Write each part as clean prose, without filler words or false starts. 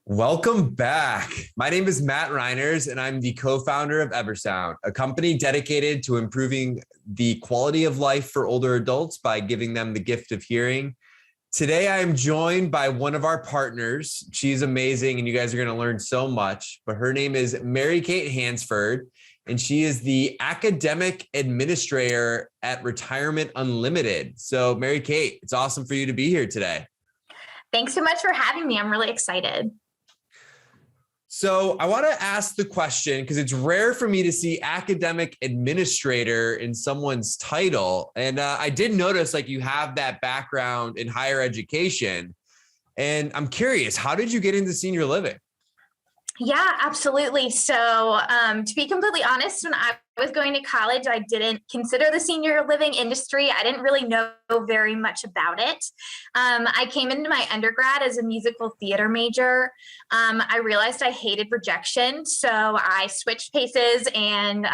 Welcome back. My name is Matt Reiners, and I'm the co-founder of Eversound, a company dedicated to improving the quality of life for older adults by giving them the gift of hearing. Today, I am joined by one of our partners. She's amazing, and you guys are going to learn so much. But her name is Mary Kate Hansford, and she is the academic administrator at Retirement Unlimited. So, Mary Kate, it's awesome for you to be here today. Thanks so much for having me. I'm really excited. So I want to ask the question because it's rare for me to see academic administrator in someone's title. And I did notice you have that background in higher education. And I'm curious, how did you get into senior living? Yeah, absolutely. So to be completely honest, when I was going to college, I didn't consider the senior living industry. I didn't really know very much about it. I came into my undergrad as a musical theater major. I realized I hated rejection, so I switched paces and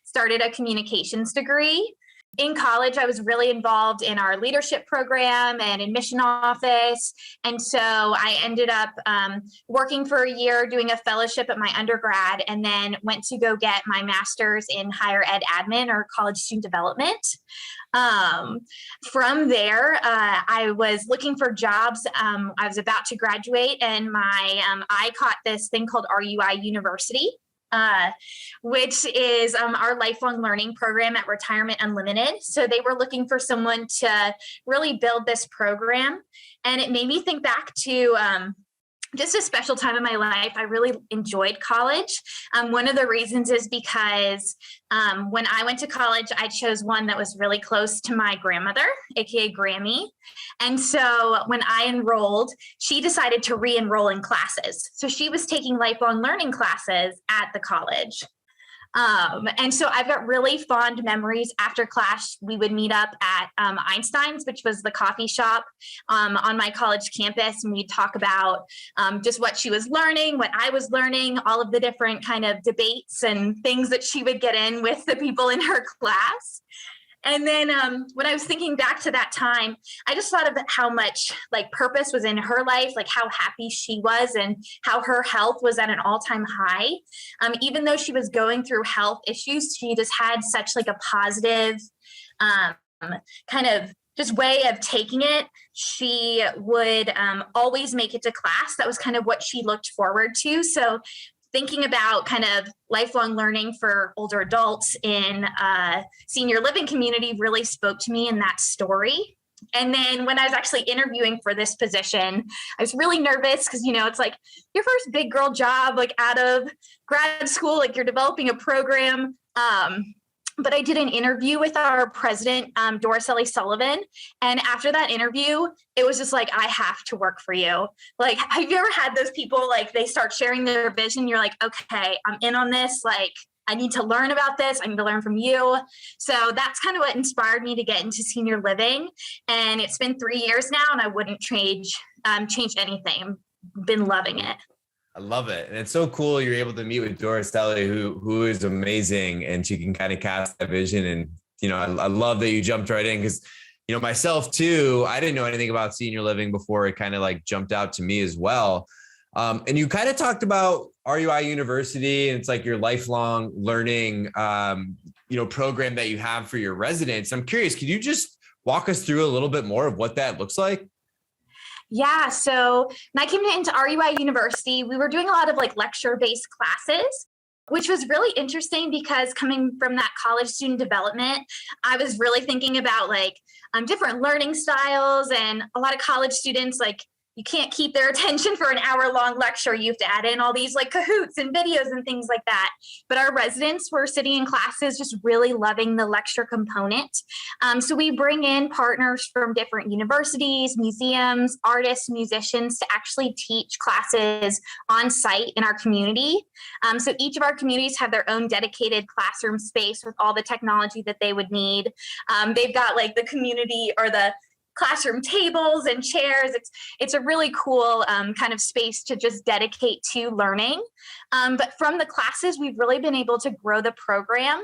started a communications degree. In college, I was really involved in our leadership program and admission office. And so I ended up working for a year, doing a fellowship at my undergrad, and then went to go get my master's in higher ed admin or college student development. From there, I was looking for jobs. I was about to graduate, and my eye caught this thing called RUI University. Which is our lifelong learning program at Retirement Unlimited. So they were looking for someone to really build this program. And it made me think back to just a special time in my life. I really enjoyed college. One of the reasons is because when I went to college, I chose one that was really close to my grandmother, aka Grammy. And so when I enrolled, she decided to re-enroll in classes. So she was taking lifelong learning classes at the college. And so I've got really fond memories. After class, we would meet up at Einstein's, which was the coffee shop on my college campus. And we'd talk about just what she was learning, what I was learning, all of the different kind of debates and things that she would get in with the people in her class. And then when I was thinking back to that time, I just thought of how much purpose was in her life, how happy she was and how her health was at an all-time high. Even though she was going through health issues, she just had such a positive kind of just way of taking it. She would always make it to class. That was kind of what she looked forward to. So thinking about kind of lifelong learning for older adults in a senior living community really spoke to me in that story. And then when I was actually interviewing for this position, I was really nervous because, it's your first big girl job, out of grad school, you're developing a program. But I did an interview with our president, Doris Ellie Sullivan. And after that interview, it was just I have to work for you. Have you ever had those people, they start sharing their vision? You're like, okay, I'm in on this. I need to learn about this. I need to learn from you. So that's kind of what inspired me to get into senior living. And it's been 3 years now, and I wouldn't change anything. I've been loving it. I love it. And it's so cool you're able to meet with Doris Ellie, who is amazing, and she can kind of cast that vision. And, I love that you jumped right in because, myself too, I didn't know anything about senior living before it kind of jumped out to me as well. And you kind of talked about RUI University, and it's your lifelong learning, program that you have for your residents. I'm curious, could you just walk us through a little bit more of what that looks like? Yeah, so when I came into RUI University, we were doing a lot of lecture-based classes, which was really interesting because coming from that college student development, I was really thinking about different learning styles, and a lot of college students, you can't keep their attention for an hour-long lecture. You have to add in all these Kahoots and videos and things like that. But our residents were sitting in classes just really loving the lecture component. So we bring in partners from different universities, museums, artists, musicians to actually teach classes on site in our community. So each of our communities have their own dedicated classroom space with all the technology that they would need. They've got the community or the classroom tables and chairs. It's a really cool kind of space to just dedicate to learning. But from the classes, we've really been able to grow the program.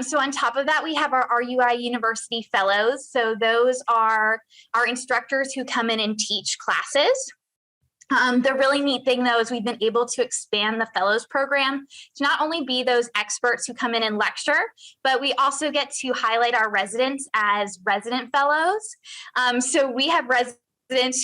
So on top of that, we have our RUI University Fellows. So those are our instructors who come in and teach classes. The really neat thing, though, is we've been able to expand the fellows program to not only be those experts who come in and lecture, but we also get to highlight our residents as resident fellows. So we have residents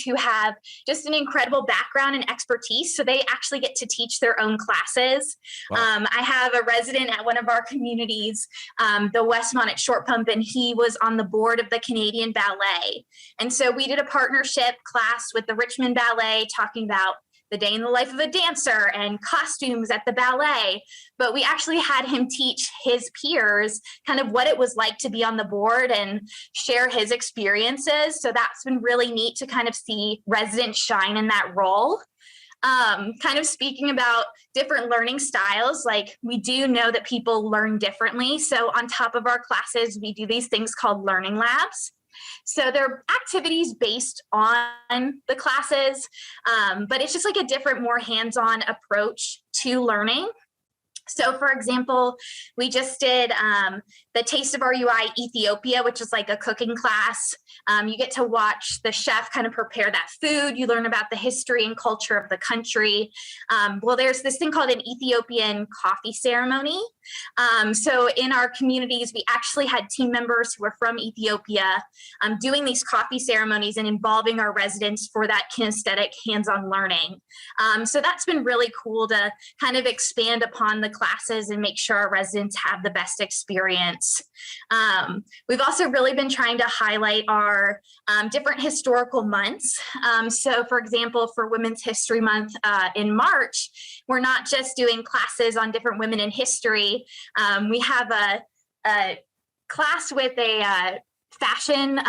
who have just an incredible background and expertise. So they actually get to teach their own classes. Wow. I have a resident at one of our communities, the Westmont at Short Pump, and he was on the board of the Canadian Ballet. And so we did a partnership class with the Richmond Ballet talking about the day in the life of a dancer and costumes at the ballet. But we actually had him teach his peers kind of what it was like to be on the board and share his experiences. So that's been really neat to kind of see residents shine in that role. Kind of speaking about different learning styles, like we do know that people learn differently. So on top of our classes, we do these things called learning labs. So they're activities based on the classes, but it's just like a different, more hands-on approach to learning. So for example, we just did the Taste of RUI Ethiopia, which is like a cooking class. You get to watch the chef kind of prepare that food. You learn about the history and culture of the country. Well, there's this thing called an Ethiopian coffee ceremony. So in our communities, we actually had team members who were from Ethiopia doing these coffee ceremonies and involving our residents for that kinesthetic hands-on learning. So that's been really cool to kind of expand upon the classes and make sure our residents have the best experience. We've also really been trying to highlight our different historical months. So for example, for Women's History Month in March, we're not just doing classes on different women in history. We have a class with a fashion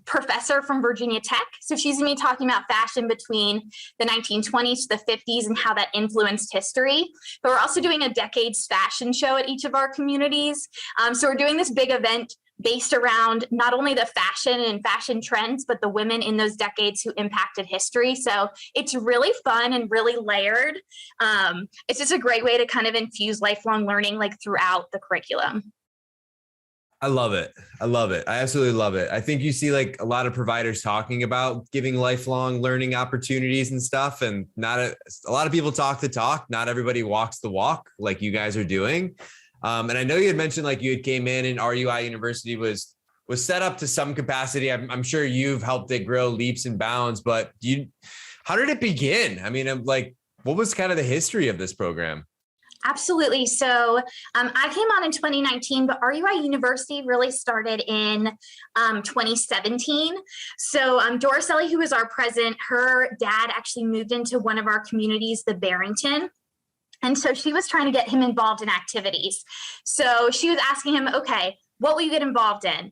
professor from Virginia Tech. So she's going to be talking about fashion between the 1920s to the 50s and how that influenced history. But we're also doing a decades fashion show at each of our communities. So we're doing this big event based around not only the fashion and fashion trends, but the women in those decades who impacted history. So it's really fun and really layered. It's just a great way to kind of infuse lifelong learning like throughout the curriculum. I love it. I love it. I absolutely love it. I think you see like a lot of providers talking about giving lifelong learning opportunities and stuff. And a lot of people talk the talk. Not everybody walks the walk like you guys are doing. And I know you had mentioned like you had came in and RUI University was set up to some capacity. I'm sure you've helped it grow leaps and bounds, but how did it begin? I mean, like, what was kind of the history of this program? Absolutely. So I came on in 2019, but RUI University really started in 2017. So Doris Ellie, who is our president, her dad actually moved into one of our communities, the Barrington. And so she was trying to get him involved in activities. So she was asking him, okay, what will you get involved in?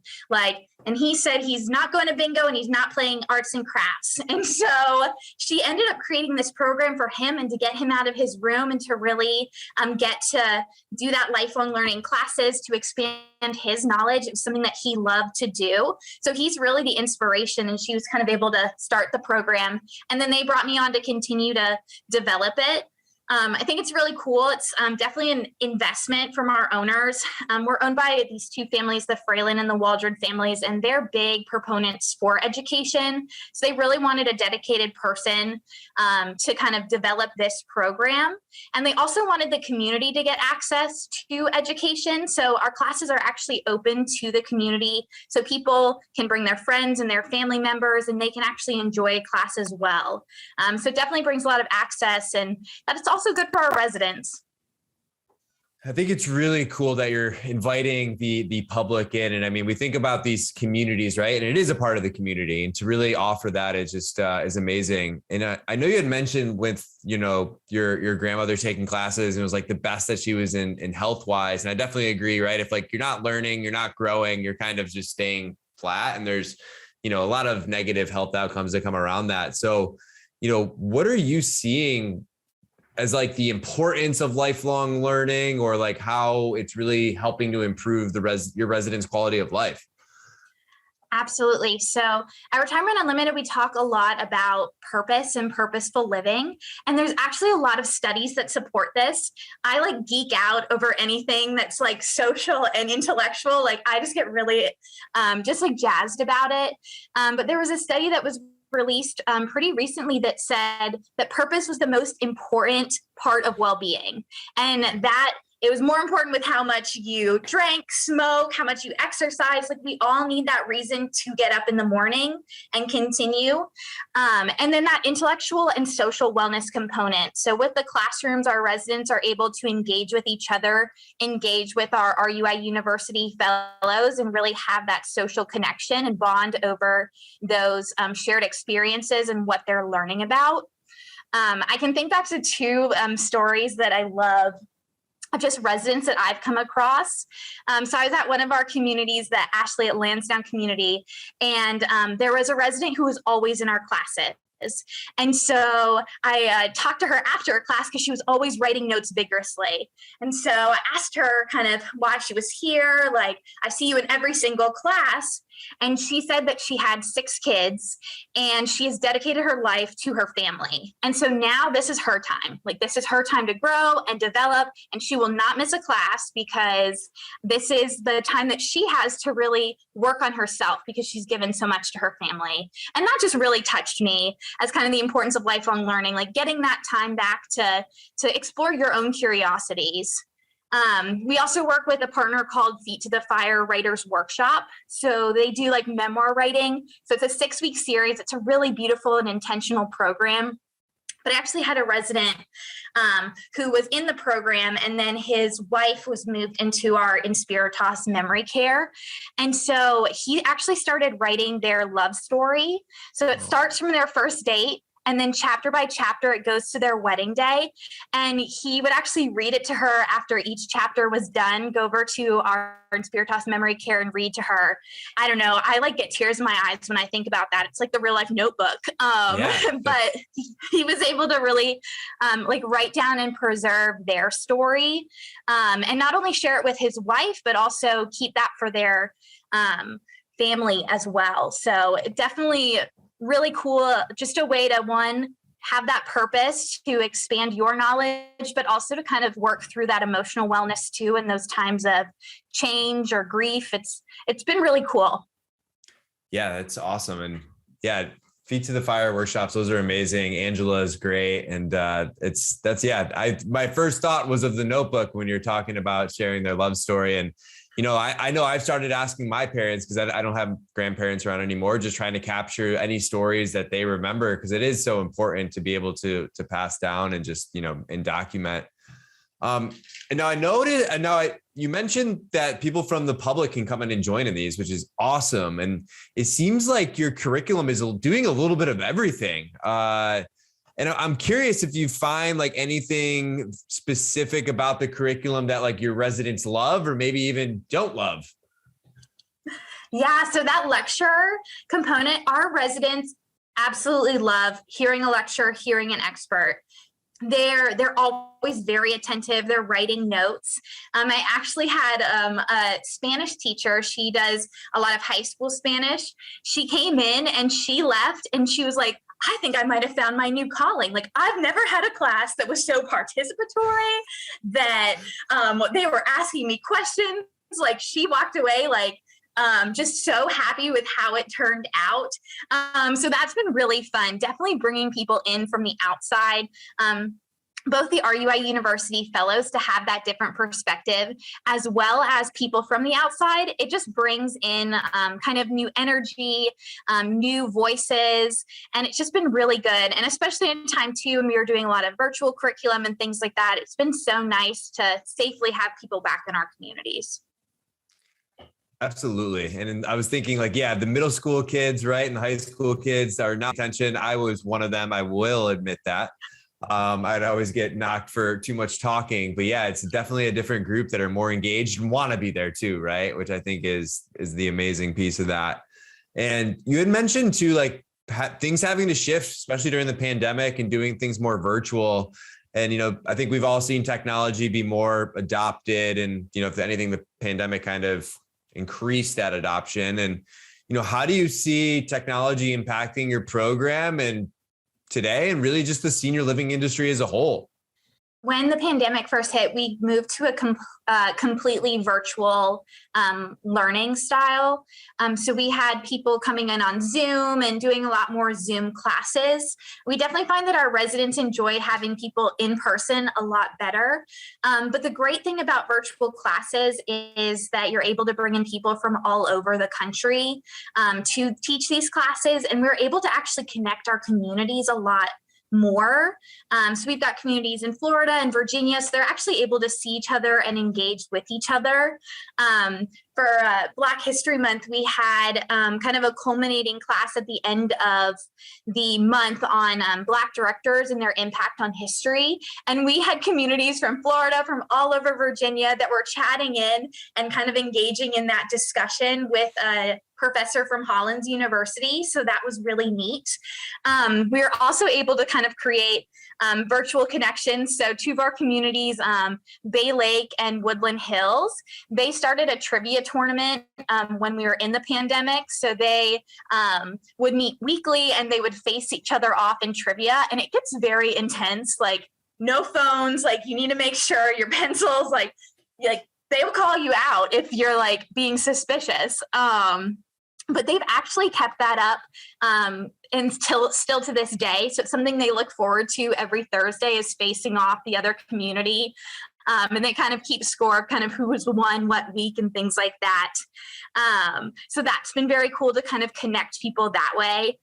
And he said he's not going to bingo and he's not playing arts and crafts. And so she ended up creating this program for him and to get him out of his room and to really get to do that lifelong learning classes to expand his knowledge. It was something that he loved to do. So he's really the inspiration, and she was kind of able to start the program. And then they brought me on to continue to develop it. I think it's really cool. It's definitely an investment from our owners. We're owned by these two families, the Fralin and the Waldron families, and they're big proponents for education. So they really wanted a dedicated person to kind of develop this program. And they also wanted the community to get access to education. So our classes are actually open to the community. So people can bring their friends and their family members, and they can actually enjoy class as well. So it definitely brings a lot of access, and that it's also good for our residents. I think it's really cool that you're inviting the public in. And I mean, we think about these communities, right? And it is a part of the community, and to really offer that is just is amazing. And I know you had mentioned with, your grandmother taking classes, and it was like the best that she was in health wise. And I definitely agree, right? If like you're not learning, you're not growing, you're kind of just staying flat, and there's, a lot of negative health outcomes that come around that. So, what are you seeing as like the importance of lifelong learning, or like how it's really helping to improve your residents' quality of life? Absolutely. So at Retirement Unlimited, we talk a lot about purpose and purposeful living. And there's actually a lot of studies that support this. I like geek out over anything that's like social and intellectual. Like I just get really just like jazzed about it. But there was a study that was released pretty recently that said that purpose was the most important part of well-being, and that it was more important with how much you drank, smoke, how much you exercise. Like, we all need that reason to get up in the morning and continue. And then that intellectual and social wellness component. So with the classrooms, our residents are able to engage with each other, engage with our RUI University fellows, and really have that social connection and bond over those shared experiences and what they're learning about. I can think back to two stories that I love of just residents that I've come across. So I was at one of our communities, the Ashley at Lansdowne community, and there was a resident who was always in our classes. And so I talked to her after class because she was always writing notes vigorously. And so I asked her kind of why she was here. Like, I see you in every single class. And she said that she had 6 kids and she has dedicated her life to her family. And so now this is her time. Like, this is her time to grow and develop, and she will not miss a class because this is the time that she has to really work on herself because she's given so much to her family. And that just really touched me as kind of the importance of lifelong learning, like getting that time back to explore your own curiosities. We also work with a partner called Feet to the Fire Writers Workshop. So they do like memoir writing. So it's a 6-week series. It's a really beautiful and intentional program. But I actually had a resident who was in the program, and then his wife was moved into our Inspiritas memory care. And so he actually started writing their love story. So it starts from their first date, and then chapter by chapter, it goes to their wedding day. And he would actually read it to her after each chapter was done, go over to our Inspiritas memory care and read to her. I don't know. I like get tears in my eyes when I think about that. It's like the real life notebook. But he was able to really like write down and preserve their story, and not only share it with his wife, but also keep that for their family as well. So definitely really cool, just a way to, one, have that purpose to expand your knowledge, but also to kind of work through that emotional wellness too in those times of change or grief. It's been really cool. Yeah, that's awesome. And yeah, Feet to the Fire workshops, those are amazing. Angela is great. And my first thought was of the notebook when you're talking about sharing their love story. And I know I've started asking my parents, because I don't have grandparents around anymore, just trying to capture any stories that they remember, because it is so important to be able to pass down and just, and document. And now you mentioned that people from the public can come in and join in these, which is awesome. And it seems like your curriculum is doing a little bit of everything. And I'm curious if you find like anything specific about the curriculum that like your residents love or maybe even don't love. Yeah, so that lecture component, our residents absolutely love hearing a lecture, hearing an expert. They're always very attentive. They're writing notes. I actually had a Spanish teacher. She does a lot of high school Spanish. She came in and she left and she was like, I think I might have found my new calling. Like, I've never had a class that was so participatory, that they were asking me questions. Like, she walked away like just so happy with how it turned out. So that's been really fun. Definitely bringing people in from the outside. Both the RUI University fellows to have that different perspective, as well as people from the outside. It just brings in kind of new energy, new voices, and it's just been really good. And especially in time too, when we were doing a lot of virtual curriculum and things like that, it's been so nice to safely have people back in our communities. Absolutely. And I was thinking like, yeah, the middle school kids, right? And the high school kids are not attention. I was one of them. I will admit that. I'd always get knocked for too much talking, but yeah, it's definitely a different group that are more engaged and want to be there too, right? Which I think is the amazing piece of that. And you had mentioned too, like things having to shift, especially during the pandemic and doing things more virtual. And, I think we've all seen technology be more adopted. And, if anything, the pandemic kind of increased that adoption. And, how do you see technology impacting your program and today, and really just the senior living industry as a whole? When the pandemic first hit, we moved to a completely virtual learning style. So we had people coming in on Zoom and doing a lot more Zoom classes. We definitely find that our residents enjoy having people in person a lot better. But the great thing about virtual classes is that you're able to bring in people from all over the country to teach these classes. And we're able to actually connect our communities a lot more. So we've got communities in Florida and Virginia, so they're actually able to see each other and engage with each other. For Black History Month, we had kind of a culminating class at the end of the month on Black directors and their impact on history. And we had communities from Florida, from all over Virginia that were chatting in and kind of engaging in that discussion with a professor from Hollins University. So that was really neat. We were also able to kind of create virtual connections. So two of our communities, Bay Lake and Woodland Hills, they started a trivia tournament when we were in the pandemic. So they would meet weekly and they would face each other off in trivia. And it gets very intense, like no phones, like you need to make sure your pencils, like they will call you out if you're like being suspicious. But they've actually kept that up until still to this day. So it's something they look forward to every Thursday, is facing off the other community. And they kind of keep score of kind of who has won what week and things like that. So that's been very cool to kind of connect people that way.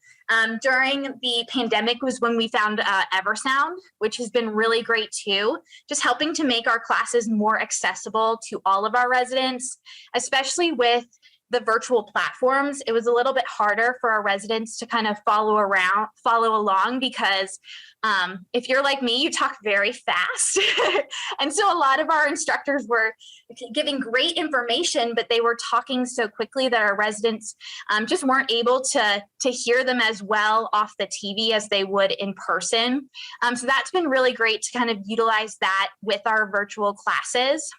During the pandemic was when we found Eversound, which has been really great too, just helping to make our classes more accessible to all of our residents, especially with the virtual platforms. It was a little bit harder for our residents to kind of follow along because if you're like me, you talk very fast. And so a lot of our instructors were giving great information, but they were talking so quickly that our residents just weren't able to hear them as well off the TV as they would in person. So that's been really great to kind of utilize that with our virtual classes.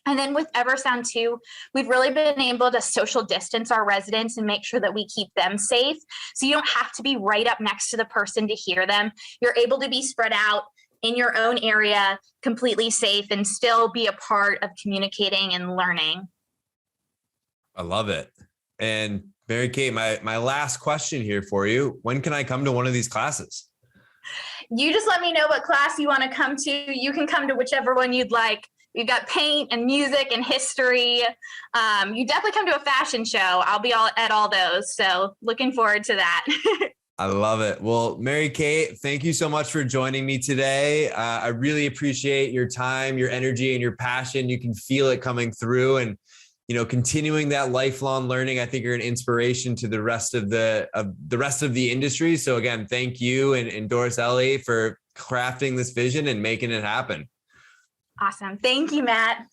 And then with Eversound too, we've really been able to social distance our residents and make sure that we keep them safe. So you don't have to be right up next to the person to hear them. You're able to be spread out in your own area, completely safe, and still be a part of communicating and learning. I love it. And Mary Kate, my last question here for you. When can I come to one of these classes? You just let me know what class you want to come to. You can come to whichever one you'd like. We've got paint and music and history. You definitely come to a fashion show. I'll be at all those. So looking forward to that. I love it. Well, Mary Kate, thank you so much for joining me today. I really appreciate your time, your energy, and your passion. You can feel it coming through, and continuing that lifelong learning. I think you're an inspiration to the rest of the industry. So again, thank you and Doris Ellie for crafting this vision and making it happen. Awesome. Thank you, Matt.